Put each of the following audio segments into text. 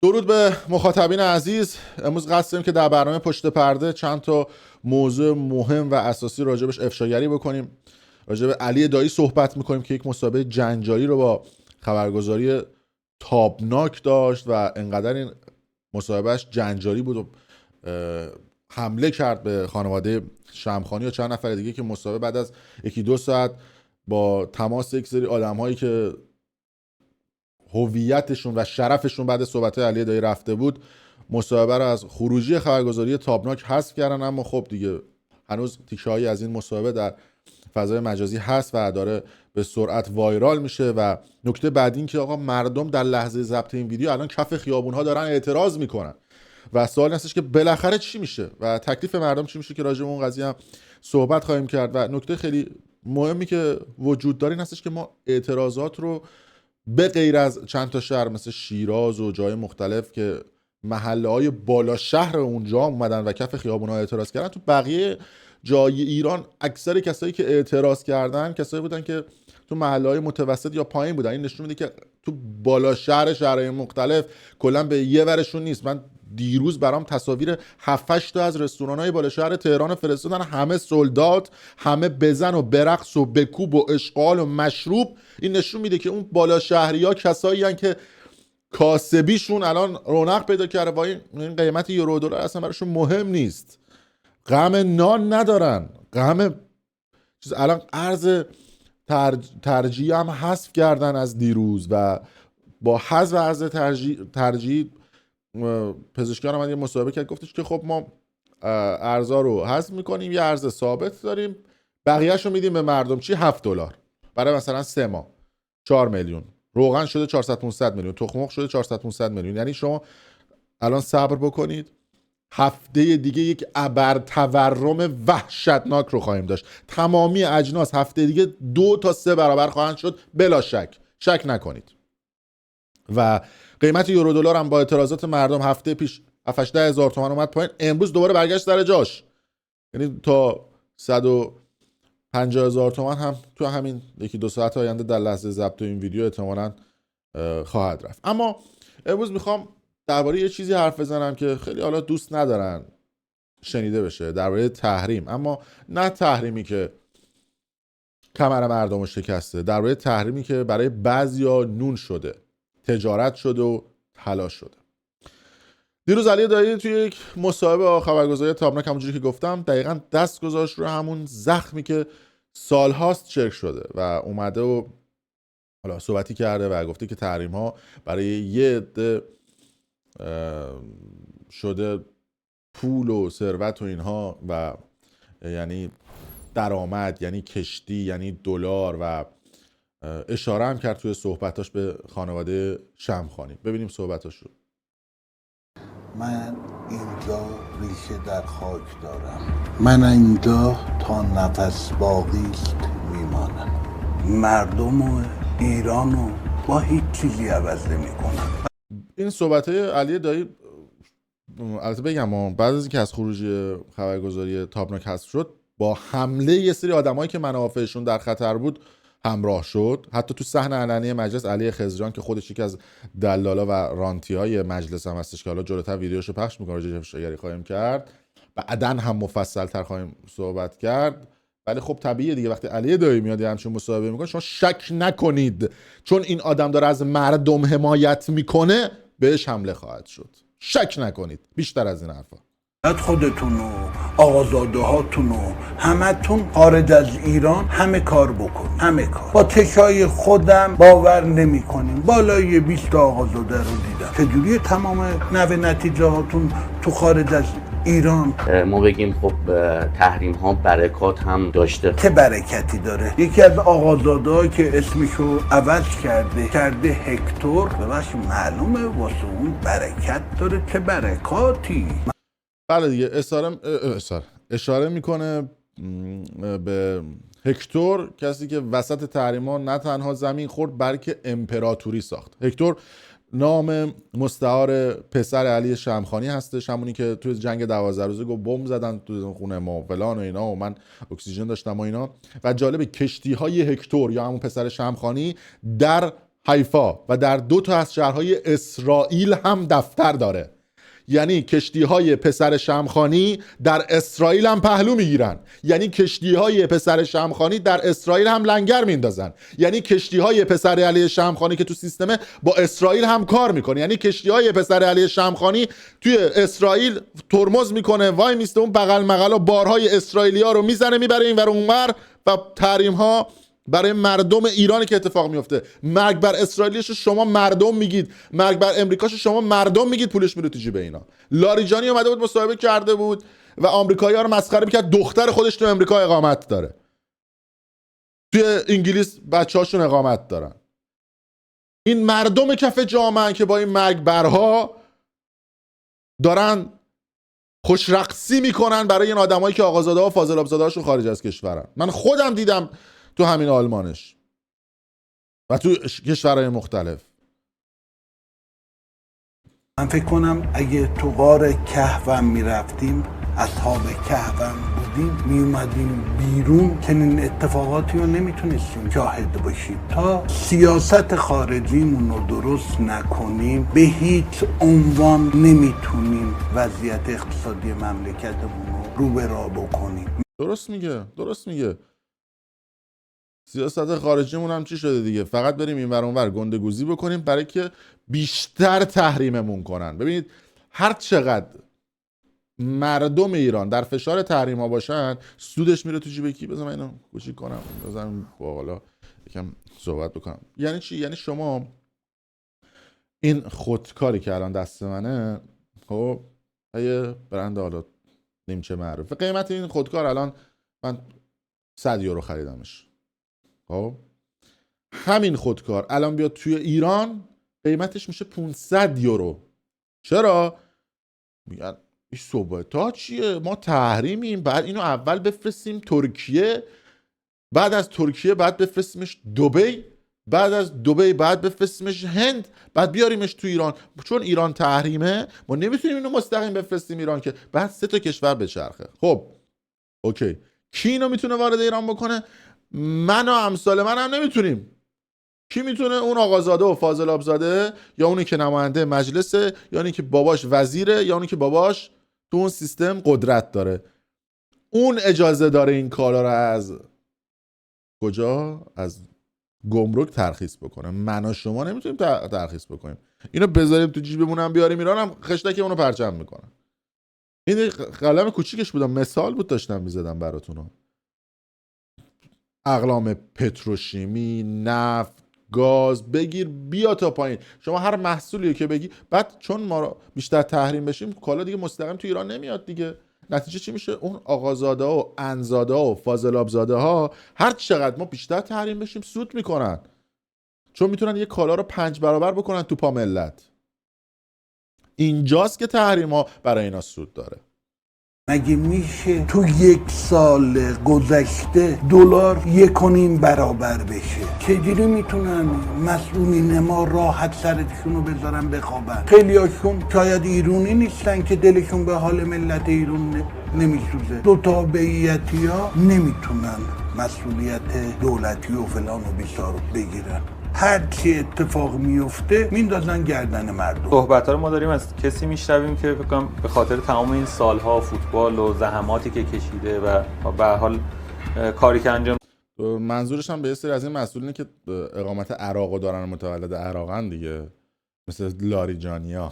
درود به مخاطبین عزیز. امروز قصد داریم که در برنامه پشت پرده چند تا موضوع مهم و اساسی راجبش افشاگری بکنیم. راجب علی دایی صحبت میکنیم که یک مسابقه جنجالی رو با خبرگزاری تابناک داشت و انقدر این مسابقهش جنجالی بود و حمله کرد به خانواده شمخانی و چند نفر دیگه که مسابقه بعد از 1-2 ساعت با تماس یک سری آدم‌هایی که هویتشون و شرفشون بعد صحبت علی دایی رفته بود، مسابقه رو از خروجی خبرگزاری تابناک حذف کردن. اما خب دیگه هنوز تیکه‌هایی از این مسابقه در فضای مجازی هست و داره به سرعت وایرال میشه. و نکته بعد این که آقا مردم در لحظه ضبط این ویدیو الان کف خیابون‌ها دارن اعتراض میکنن و سوال هستش که بالاخره چی میشه و تکلیف مردم چی میشه که راجع به اون قضیه هم صحبت خواهیم کرد. و نکته خیلی مهمی که وجود داره این هستش که ما اعتراضات رو به غیر از چند تا شهر مثل شیراز و جای مختلف که محله‌های بالا شهر اونجا اومدن و کف خیابون‌ها اعتراض کردن، تو بقیه جای ایران اکثر کسایی که اعتراض کردن کسایی بودن که تو محله‌های متوسط یا پایین بودن. این نشون میده که تو بالا شهرهای مختلف کلا به یه ورشون نیست. من دیروز برام تصاویر 7-8 تا از رستوران‌های بالا شهر تهران فرستادن، همه سولدات، همه بزن و برقص و بکوب و اشغال و مشروب. این نشون میده که اون بالا شهری‌ها کسایی هستن که کاسبیشون الان رونق پیدا کرده و این قیمت یورو و دلار اصلا براشون مهم نیست. غم نان ندارن، غم چیز. الان ارز ترجیح هم حذف کردن از دیروز و با حذف ارز ترجیح پزشکیان اومد یه مصاحبه کرد، گفتش که خب ما ارزا رو حذف میکنیم، یه ارز ثابت داریم، بقیه‌اش رو میدیم به مردم. چی؟ $7 برای مثلا 3 ماه 4 میلیون. روغن شده 400-500 میلیون، تخم مرغ شده 400-500 میلیون. یعنی شما الان صبر بکنید، هفته دیگه یک ابرتورم وحشتناک رو خواهیم داشت. تمامی اجناس هفته دیگه 2 تا 3 برابر خواهند شد، بلا شک، شک نکنید. و قیمت یورو دلار هم با اعتراضات مردم هفته پیش 7-8 هزار تومان اومد پایین، امروز دوباره برگشت سر جاش. یعنی تا 150,000 تومان هم تو همین 1-2 ساعت آینده در لحظه ضبط این ویدیو احتمالاً خواهد رفت. اما امروز میخوام درباره یه چیزی حرف بزنم که خیلی حالا دوست ندارن شنیده بشه، درباره تحریم. اما نه تحریمی که کمر مردم رو شکسته، درباره تحریمی که برای بعضیا نون شده، تجارت شده و تلاش شده. دیروز علی دایی توی یک مصاحبه با خبرگزاری تابناک همونجوری که گفتم دقیقاً دست گذاشت رو همون زخمی که سالهاست چرک شده و اومده و حالا صحبتی کرده و گفته که تحریم ها برای یه عده شده پول و ثروت و اینها و یعنی درآمد، یعنی کشتی، یعنی دلار. و اشاره هم کرد توی صحبتاش به خانواده شمخانی. ببینیم صحبتاش رو. من اینجا ریشه در خاک دارم، من اینجا تا نفس باقیست میمانم. مردم و ایران رو با هیچ چیزی عوض نمی‌کنم. این صحبت‌های علی دایی البته بگم بعد از اینکه از خروجی خبرگزاری تابناک حذف شد، با حمله یه سری آدمایی که منافعشون در خطر بود همراه شد. حتی تو صحن علنی مجلس علی خضریان که خودش یکی از دلالا و رانتی‌های مجلس هم هستش که حالا جلوتر ویدیوشو پخش می‌کنم، راجع افشاگری خواهیم کرد، بعداً هم مفصل‌تر خواهیم صحبت کرد. ولی خب طبیعیه دیگه وقتی علی دایی میاد یه همچین مصاحبه میکنه، شما شک نکنید چون این آدم داره از مردم حمایت میکنه بهش حمله خواهد شد. شک نکنید بیشتر از این حرفا. خودتون و آقازاده هاتون و همتون خارج از ایران همه کار بکنید، همه کار. با چشای خودم باور نمی کنیم بالای 20 آقازاده رو دیدم. چجوری تمام نوع نتیجه هاتون تو خارج از ایران؟ ما بگیم خب تحریم ها برکات هم داشته. چه برکتی داره؟ یکی از آقازاده که اسمشو عوض کرده هکتور، ببخش معلومه واسه اون برکت داره. چه برکاتی؟ بله دیگه اشاره میکنه به هکتور، کسی که وسط تحریما نه تنها زمین خورد بلکه امپراتوری ساخت. هکتور نام مستعار پسر علی شمخانی هستش، همونی که توی جنگ 12 روزه گفت بمب زدن تو خونه ما فلان و اینا و من اکسیژن داشتم و اینا. و جالب کشتی های هکتور یا همون پسر شمخانی در حیفا و در 2 تا از شهرهای اسرائیل هم دفتر داره. یعنی کشتی‌های پسر شمخانی در اسرائیل هم پهلو میگیرن، یعنی کشتی‌های پسر شمخانی در اسرائیل هم لنگر میندازن، یعنی کشتی‌های پسر علی شمخانی که تو سیستمه با اسرائیل هم کار میکنه، یعنی کشتی‌های پسر علی شمخانی توی اسرائیل ترمز میکنه، وای میسته اون بغل مغل و بارهای اسرائیلی‌ها رو میزنه میبره اینور اونور و تحریم‌ها برای مردم ایرانی که اتفاق میفته. مرگ بر اسرائیلیش شما مردم میگید، مرگ بر امریکاش شما مردم میگید، پولش میره تو جیب اینا. لاریجانی اومده بود مصاحبه کرده بود و آمریکایی‌ها رو مسخره میکرد، دختر خودش تو امریکا اقامت داره، توی انگلیس بچه‌هاشون اقامت دارن. این مردم کف جامعه که با این مرگ برها دارن خوشرقصی میکنن برای این آدمایی که آقازاده ها و فاضل آبزاده‌هاشون خارج از کشورن. من خودم دیدم تو همین آلمانش و تو کشورهای مختلف. من فکر کنم اگه تو غار کهف میرفتیم، اصحاب کهف بودیم، میومدیم بیرون، چنین اتفاقاتی رو نمیتونستیم شاهد باشیم. تا سیاست خارجیمون رو درست نکنیم به هیچ عنوان نمیتونیم وضعیت اقتصادی مملکتمون رو به راه بکنیم. درست میگه. سیاست خارجیمون هم چی شده دیگه؟ فقط بریم اینور اونور گندگوزی بکنیم برای که بیشتر تحریممون کنن. ببینید هر چقدر مردم ایران در فشار تحریم ها باشن، سودش میره تو جیب کی؟ بذار من اینو کوچیک کنم، بذارم بالا یکم صحبت بکنم. یعنی چی؟ یعنی شما این خودکاری که الان دست منه، خب یه برند حالا نیمچه معروفه، قیمت این خودکار الان من 100 یورو خریدمش. خب همین خودکار الان بیاد توی ایران قیمتش میشه 500 یورو. چرا؟ میگن این صحبت چیه؟ ما تحریمیم، بعد اینو اول بفرستیم ترکیه، بعد از ترکیه بعد بفرستیمش دبی، بعد از دبی بعد بفرستیمش هند، بعد بیاریمش تو ایران. چون ایران تحریمه ما نمیتونیم اینو مستقیم بفرستیم ایران که بعد 3 تا کشور بچرخه. خب اوکی، کی اینو میتونه وارد ایران بکنه؟ من و امثال من هم نمیتونیم. کی میتونه؟ اون آقازاده و فاضل آبزاده، یا اونی که نماینده مجلسه، یا اونی که باباش وزیره، یا اونی که باباش تو اون سیستم قدرت داره. اون اجازه داره این کارا رو از کجا؟ از گمرک ترخیص بکنه. من و شما نمیتونیم ترخیص بکنیم. اینو بذاریم تو جیبمون هم بیاریم ایران، هم خشتک اونو پرچم میکنن. این قلم کوچیکش بودم، مثال بود داشتم میزدم براتون. اقلام پتروشیمی، نفت، گاز بگیر بیا تا پایین. شما هر محصولی که بگی، بعد چون ما بیشتر تحریم بشیم کالا دیگه مستقیم تو ایران نمیاد دیگه. نتیجه چی میشه؟ اون آقازاده ها و انزاده ها و فاضل آبزاده ها هر چقدر ما بیشتر تحریم بشیم سود میکنن، چون میتونن یه کالا رو 5 برابر بکنن تو پا ملت. اینجاست که تحریم ها برای اینا سود داره. مگه میشه تو 1 سال گذشته دلار 1.5 برابر بشه؟ چجوری میتونن مسئولین ما راحت سرشون رو بذارن بخوابن؟ خیلیاشون شاید ایرانی نیستن که دلشون به حال ملت ایران نمیسوزه. 2 تابعیتی ها نمیتونن مسئولیت دولتی و فلان و بیسار رو بگیرن. هر چی اتفاق میفته میندازن گردن مردم. صحبت‌ها رو ما داریم از کسی میشنویم که فکر کنم به خاطر تمام این سالها فوتبال و زحماتی که کشیده و به هر حال کاری که انجام، منظورش هم به یه سری از این مسئولینی که اقامت عراق دارن و متولد عراقن دیگه، مثل لاریجانیا،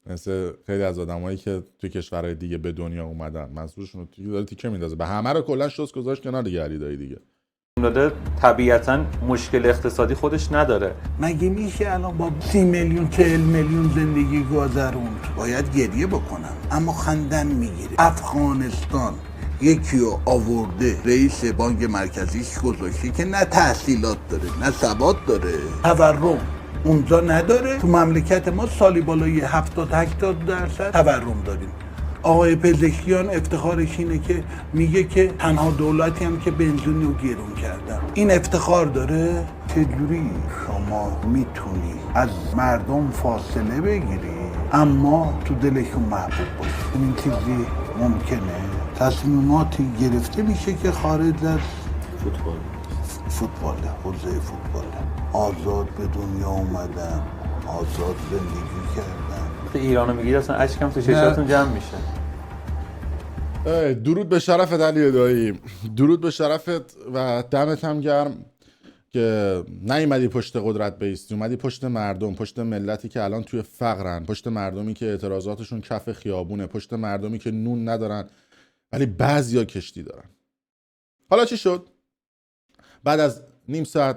مثل خیلی از آدمایی که توی کشورهای دیگه به دنیا اومدن. منظورشون رو داره تیکه میندازه، به همه رو کلا شست گذاشت کنار دیگه. علی دایی دیگه داده طبیعتاً مشکل اقتصادی خودش نداره. مگه میشه الان با 30 میلیون 40 میلیون زندگی گذروند؟ باید گریه بکنم اما خندن میگیره. افغانستان یکی رو آورده رئیس بانک مرکزیش گذاشته که نه تحصیلات داره نه ثبات داره، تورم اونجا نداره. تو مملکت ما سالی بالای 70-80% تورم داریم. آقای پزشکیان افتخارش اینه که میگه که تنها دولتی هم که بنزین رو گرون کردن. این افتخار داره؟ چجوری شما میتونی از مردم فاصله بگیری اما تو دلشون محبوب باشی؟ این چیزی ممکنه؟ تصمیماتی گرفته میشه که خارج از حوزه فوتباله. آزاد به دنیا اومدم، آزاد زندگی کردم. وقتی ایرانو میگید اصلا اشکم تو چشاتون جمع میشه. درود به شرفت علی دایی، درود به شرفت و دمت هم گرم که نیومدی پشت قدرت بیستی، اومدی پشت مردم، پشت ملتی که الان توی فقرن، پشت مردمی که اعتراضاتشون کف خیابونه، پشت مردمی که نون ندارن ولی بعضیا کشتی دارن. حالا چی شد؟ بعد از نیم ساعت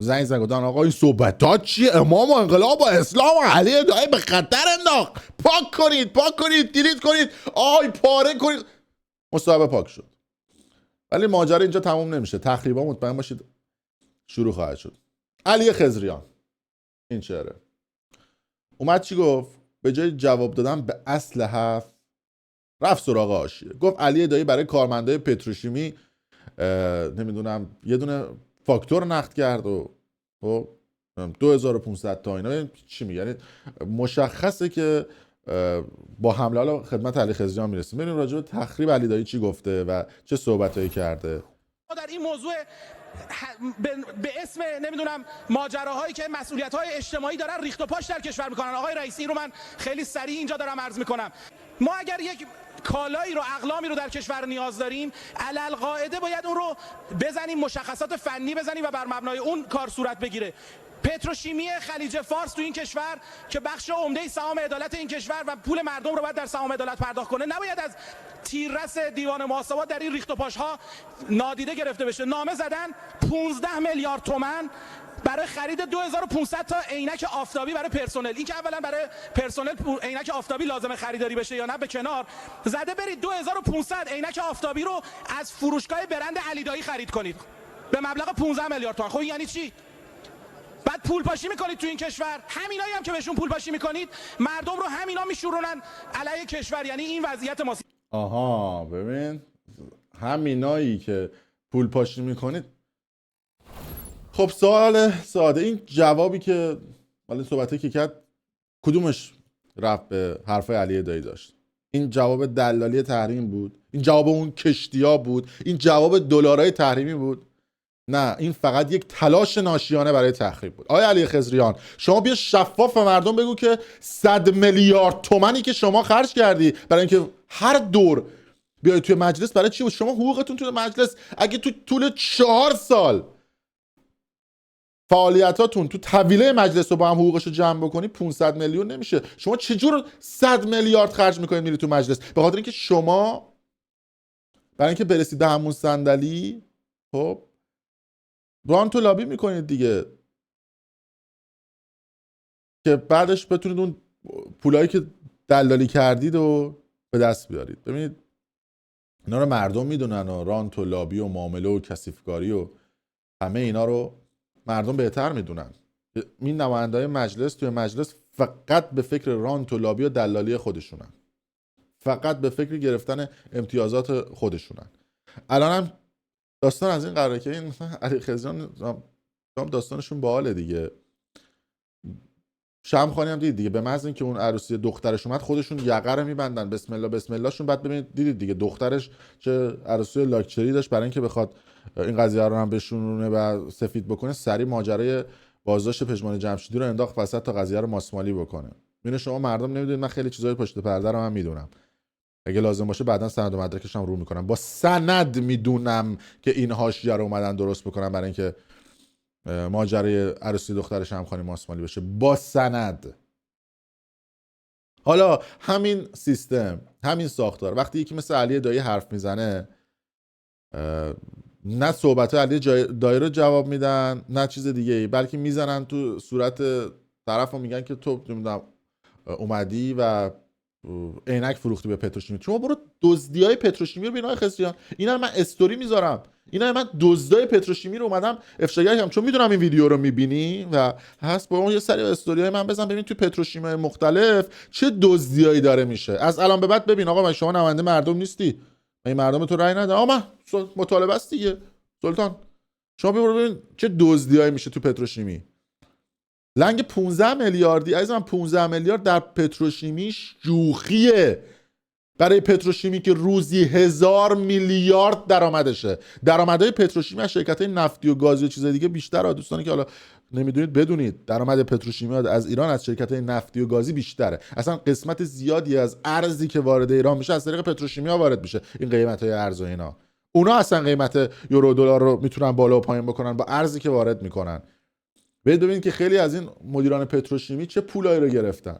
زنگ زدن آقا این صحبتات چیه؟ امام و انقلاب و اسلام و علی دایی به خطر انداخت، پاک کنید دیلیت کنید، پاره کنید. مصاحبه پاک شد. ولی ماجرا اینجا تموم نمیشه. تخریبا مطمئن باشید شروع خواهد شد. علی خضریان این چهره اومد چی گفت؟ به جای جواب دادن به اصل حرف رفت سراغ حاشیه. گفت علی دایی برای کارمندای پتروشیمی نمیدونم یه دونه فاکتور نقد کرد و 2500 تا اینا. چی میگه؟ یعنی مشخصه که با حمله حالا خدمت علی خضریان میرسیم. ببینیم راجع به تخریب علی دایی چی گفته و چه صحبتایی کرده. در این موضوع به اسم نمیدونم ماجراهایی که مسئولیت‌های اجتماعی دارن ریخت و پاش در کشور میکنن. آقای رئیسی رو من خیلی سریع اینجا دارم عرض میکنم. ما اگر یک کالایی رو اقلامی رو در کشور نیاز داریم، علل قاعده باید اون رو بزنیم، مشخصات فنی بزنیم و بر مبنای اون کار صورت بگیره. پتروشیمی خلیج فارس تو این کشور که بخش عمده سهام عدالت این کشور و پول مردم رو باید در سهام عدالت پرداخت کنه، نباید از تیررس دیوان محاسبات در این ریخت و پاشها نادیده گرفته بشه. نامه زدن 15 میلیارد تومان برای خرید 2500 تا عینک آفتابی برای پرسنل. این که اولا برای پرسنل عینک آفتابی لازمه خریداری بشه یا نه به کنار، زده برید 2500 عینک آفتابی رو از فروشگاه برند علی دایی خرید کنید به مبلغ 15 میلیارد تومان. خب یعنی چی؟ بعد پول پاشی میکنید تو این کشور. همینایی هم که بهشون پول پاشی میکنید مردم رو همینا میشورونن علیه کشور. یعنی این وضعیت ماست. آها ببین، همینایی که پول پاشی میکنید. خب سوال ساده، این جوابی که ولی صحبتی که کرد کدومش رفت به حرف علی دایی داشت؟ این جواب دلالی تحریم بود؟ این جواب اون کشتیا بود؟ این جواب دلارای تحریمی بود؟ نه، این فقط یک تلاش ناشیانه برای تخریب بود. آقای علی خضریان شما بیا شفاف به مردم بگو که 100 میلیارد تومانی که شما خرج کردی برای اینکه هر دور بیای توی مجلس برای چی بود؟ شما حقوقتون توی مجلس اگه تو طول 4 سال فعالیتاتون تو طویله مجلس رو با هم حقوقش رو جمع بکنی 500 میلیون نمیشه. شما چجور 100 میلیارد خرج میکنید میری تو مجلس؟ به خاطر اینکه شما برای اینکه برسید به همون صندلی خب رانتو لابی میکنید دیگه که بعدش بتونید اون پولایی که دلالی کردید و به دست بیارید. ببینید اینا رو مردم میدونن و رانتو لابی و معامله و کثیفکاری و همه اینا رو مردم بهتر میدونن. این نماینده‌های مجلس توی مجلس فقط به فکر رانت و لابی و دلالی خودشونن، فقط به فکر گرفتن امتیازات خودشونن. الان هم داستان از این قراره که این مثلا علی خضریان داستانشون باحاله دیگه. شمخانی هم دیدید دیگه، به محض اینکه اون عروسی دخترش اومد خودشون یقه رو میبندن بسم الله بسم الله شون. بعد ببینید دیدید دیگه دخترش چه عروسی لاکچری داشت، برای اینکه بخواد این قضیه رو هم بشونه و سفید بکنه سری ماجرای بازداشت پژمان جمشیدی رو انداخت وسط تا قضیه رو ماسمالی بکنه. ببین شما مردم نمیدونید، من خیلی چیزای پشت پرده رو هم میدونم. اگه لازم باشه بعداً سند و مدرکش هم رو میکنم. با سند میدونم که این حاشیه رو اومدن درست بکنن برای اینکه ماجرای عروسی دختر شمخانی ماسمالی بشه، با سند. حالا همین سیستم، همین ساختار، وقتی یکی مثل علی دایی حرف میزنه نه صحبت علی دایی رو جواب میدن نه چیز دیگه ای، بلکه میزنن تو صورت طرف رو میگن که تو نمیدونم اومدی و عینک فروختی به پتروشیمی. شما برو دزدیای پتروشیمی رو ببین آقای خضریان. اینا من استوری میذارم، اینا من دزدای پتروشیمی رو اومدم افشاگری کردم چون میدونم این ویدیو رو میبینی و هست با اون یه سری استوریای من بزن ببین تو پتروشیمی‌های مختلف چه دزدیایی داره میشه. از الان به بعد ببین آقا من شما نماینده مردم نیستی، این مردم تو رأی ندن، آقا من مطالبه است دیگه سلطان، شما برو ببین چه دزدیایی میشه تو پتروشیمی. لنگ 15 میلیاردی عزیزم، 15 میلیارد در پتروشیمی شوخیه. برای پتروشیمی که روزی 1000 میلیارد درآمدشه. درآمدهای پتروشیمی از شرکت‌های نفتی و گازی و چیز دیگه بیشتره. دوستانی که حالا نمیدونید بدونید درآمد پتروشیمی از ایران از شرکت‌های نفتی و گازی بیشتره. اصلا قسمت زیادی از ارزی که وارد ایران میشه از طریق پتروشیمی ها وارد میشه. این قیمت‌های ارز و اینا، اونا اصلا قیمت یورو دلار رو میتونن بالا و پایین بکنن با ارزی که وارد میکنن. ببینید که خیلی از این مدیران پتروشیمی چه پولایی رو گرفتن.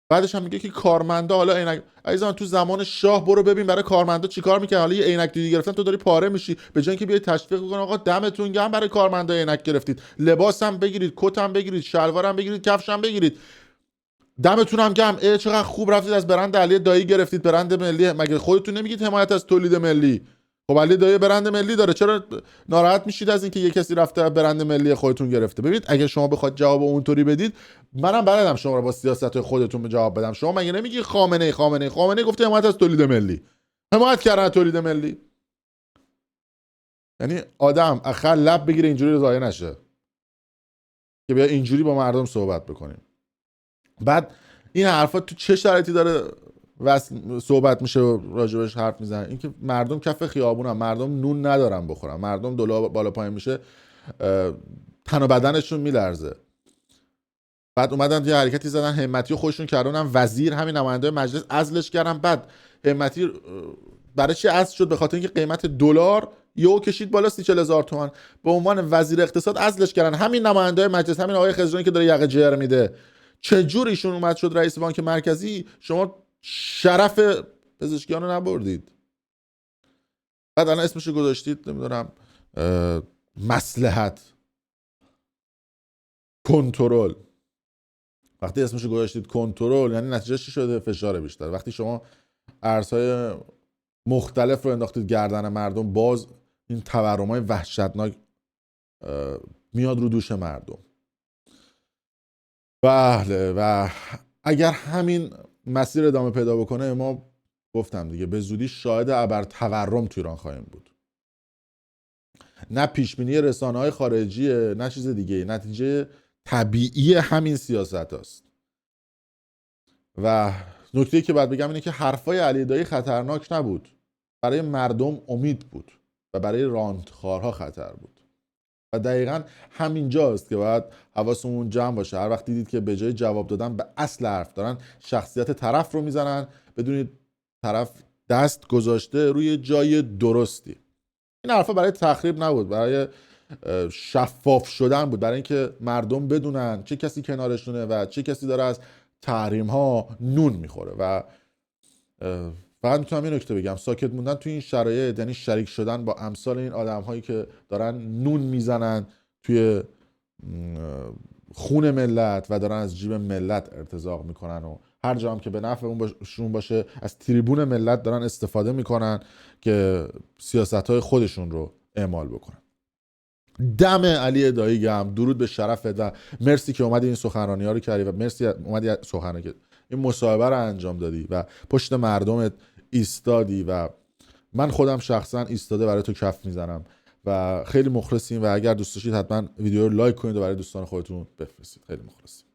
بعدش هم میگه که کارمندا، حالا عینک عزیزان تو زمان شاه برو ببین برای کارمندا چیکار میکنه. حالا یه عینک دیدی گرفتن تو داری پاره میشی، به جای اینکه بیای تشویق کنی آقا دمتون گرم برای کارمندا عینک گرفتید، لباس هم بگیرید، کت هم بگیرید، شلوار هم بگیرید، کفش هم بگیرید، دمتون هم گرم، چقدر خوب رفتید از برند علی دایی گرفتید، برند ملی. مگه خودتون نمیگید حمایت از تولید ملی؟ خب علی دایی برند ملی داره، چرا ناراحت میشید از اینکه یه کسی رفته برند ملی خودتون گرفته؟ ببینید اگه شما بخواد جواب اونطوری بدید، منم بلدم شما رو با سیاست خودتون جواب بدم. شما مگه نمیگی خامنه‌ای گفته حمایت از تولید ملی، حمایت کردن تولید ملی؟ یعنی آدم اخر لب بگیره اینجوری ضایع نشه که بیا اینجوری با مردم صحبت بکنیم. بعد این حرفا تو چه شرایطی داره صحبت میشه و راجبش حرف میزنن؟ اینکه مردم کف خیابونن، مردم نون ندارن بخورن، مردم دلار بالا پایین میشه تن و بدنشون میلرزه. بعد اومدن یه حرکتی زدن، همتی رو خودشون کردن وزیر، همین نماینده مجلس عزلش کردن. بعد همتی برای چی عزل شد؟ به خاطر اینکه قیمت دلار یهو کشید بالا 30-40 هزار تومان، به عنوان وزیر اقتصاد عزلش کردن. همین نماینده مجلس، همین آقای خضرانی که داره یقه جر میده، چجور ایشون اومد شد رئیس بانک مرکزی؟ شما شرف پزشکیان رو نبردید. بعد الان اسمشو گذاشتید نمیدونم مصلحت، کنترل. وقتی اسمشو گذاشتید کنترل، یعنی نتیجه چی شده؟ فشار بیشتر. وقتی شما ارزهای مختلف رو انداختید گردن مردم، باز این تورم‌های وحشتناک میاد رو دوش مردم. بله، و اگر همین مسیر ادامه پیدا بکنه، ما گفتم دیگه به زودی شاهد ابر تورم تو ایران خواهیم بود. نه پیشبینی رسانه‌های خارجیه، نه چیز دیگه، نتیجه طبیعی همین سیاست هست. و نکته‌ای که باید بگم اینه که حرفای علی دایی خطرناک نبود، برای مردم امید بود و برای راندخوارها خطر بود. و دقیقاً همینجاست که باید حواسمون جمع باشه. هر وقت دیدید که به جای جواب دادن به اصل حرف دارن شخصیت طرف رو میزنن، بدونید طرف دست گذاشته روی جای درستی. این حرفا برای تخریب نبود، برای شفاف شدن بود، برای اینکه مردم بدونن چه کسی کنارشونه و چه کسی داره از تحریم ها نون میخوره. و فقط میتونم این نکته بگم، ساکت موندن توی این شرایط یعنی شریک شدن با امثال این آدم هایی که دارن نون میزنن توی خون ملت و دارن از جیب ملت ارتزاق میکنن و هر جا هم که به نفعشون باشه از تریبون ملت دارن استفاده میکنن که سیاستهای خودشون رو اعمال بکنن. دم علی دایی گرم، درود به شرفت و مرسی که اومدی این سخنرانی ها رو کردی و مرسی اومدی سخنرانی که این مصاحبه رو انجام دادی و پشت مردمت ایستادی و من خودم شخصا ایستاده برای تو کف میزنم و خیلی مخلصیم. و اگر دوست داشتید حتما ویدیو رو لایک کنید و برای دوستان خودتون بفرستید. خیلی مخلصیم.